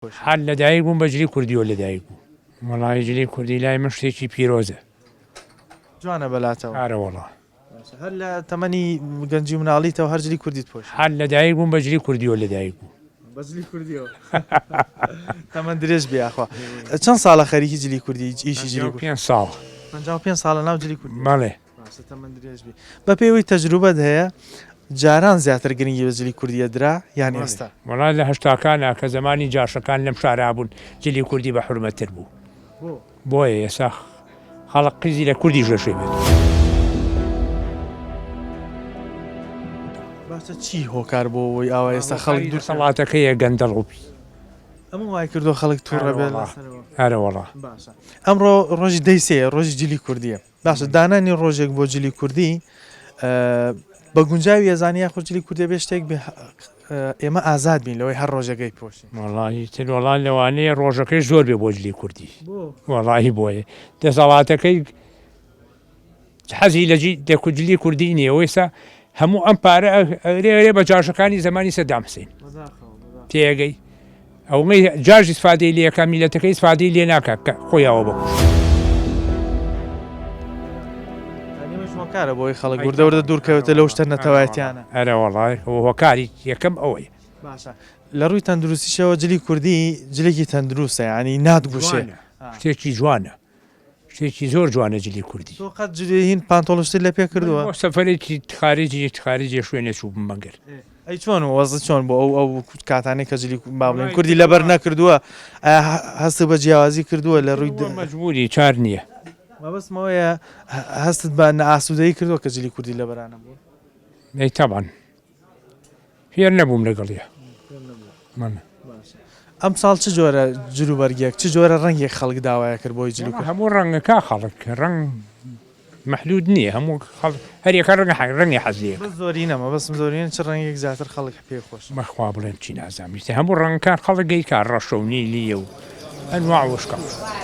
حال لەدایک بووم بە جلی کوردیەوە لەدایک بوو وەڵی جلی کوردی لای من شتێکی پیرۆزە جوانە بەلاتەوە ئارە وەڵا هەر لە تەمەنی گەنجی و مناڵیتەوە هەرجلی کوردیت پۆش حال لەدایک بووم بە جلی کوردیەوە لەدایک بوو بەجلی کوردیەوە تەمەەن درێژ بیاخوا چەند ساڵە خەریکی جلی کوردی ئیشی جلی 5 ساڵ 55 ساڵە ناو جلی کوردی بەڵێ تەمەەن درێژ بی بە پێوەی تەجروبەت هەیە جاران زیاتر گرنگی بە جلی کوردیە درا یانی ئێستا وەڵای لە هەشتاکانە کە زمانی جاشەکان لەم شارا بوون جلی کوردی بە حورمەتر بوو بۆیە ئێستا خەڵق قیزی لە کوردی ژەشێ بێت باشە چی هۆکار بۆ ئەوەی ئاوا ئێستا خەڵک دوور سەڵاتەکەیە گەندەڵوبی ئەمە وای کردو خەڵک تووڕە بێت هەرە وەڵا ئەمڕۆ ڕۆژی دەیسەیە ڕۆژی جلی کوردیە باشە دانانی ڕۆژێک بۆ جلی کوردی بە گونجاوی ێزانانی خۆ جلی کوردی بێ شتێک ئێمە ئازاد بین لەوەی هەر ڕۆژەکەی پۆشی وەڵی تر وەڵان لەوانەیە ڕۆژەکەی زۆر بێ بۆ جلی کوردی وەڵی بۆیە دەسەڵاتەکەی حەزی لە جلی کوردی نییە ئێستا هەموو ئەم پارە ئەرێ بە جاشەکانی زمانی سەدام حوسێن تێگەی ئەومەی جاژی سفادەی لێەکە میلەتەکەی سفادەی لێ ناکات خۆیەوە بکوش کارە بۆی خەڵک وردەوردە دوورکەوێتە لەو شتە نەتەوایەتیانە ئەرە وەڵای هۆکاری یەکەم ئەوەی باشە لە ڕووی تەندروستیشەوە جلی کوردی جلێکی تەندروستە ینی ناتگوشێ شتێکی جوانە شتێکی زۆر جوانە جلی کوردی قەت جلین پانتۆڵشتی لە پێ کردووە سەفەرێکی خارجی شوێنێ چوو بمەگەر ئەی چۆن وەزە چۆن بۆ ئەو کاتانەی کە جلی بابڵین کوردی لەبەر نەکردووە هەست بە جیاوازی کردووە لە ڕووی مەجبوری چار نییە مەبەستمەوەیە هەستت بە نەئاسوودەیی کردووە کە جلی کوردی لەبەرانە بوو ئەی تەبان فێر نەبووم لەگەڵیە ئەم ساڵ چ جۆرە جلوبەرگێک چ جۆرە ڕەنگێک خەڵک داوایە کرد بۆی جلی هەموو ڕەنگەکە خەڵک ڕەنگ محلود نییە هەموو هەرێکە ڕەنگی حەزیە زۆری نەمە بەسم زۆرین چ ڕەنگێک زیاتر خەڵک پێ خۆش مەخوا بڵێن چی نازانیتە هەموو ڕەنگەکان خەڵک گەیکار ڕەشە و نیلیە و ئەنواع وشکە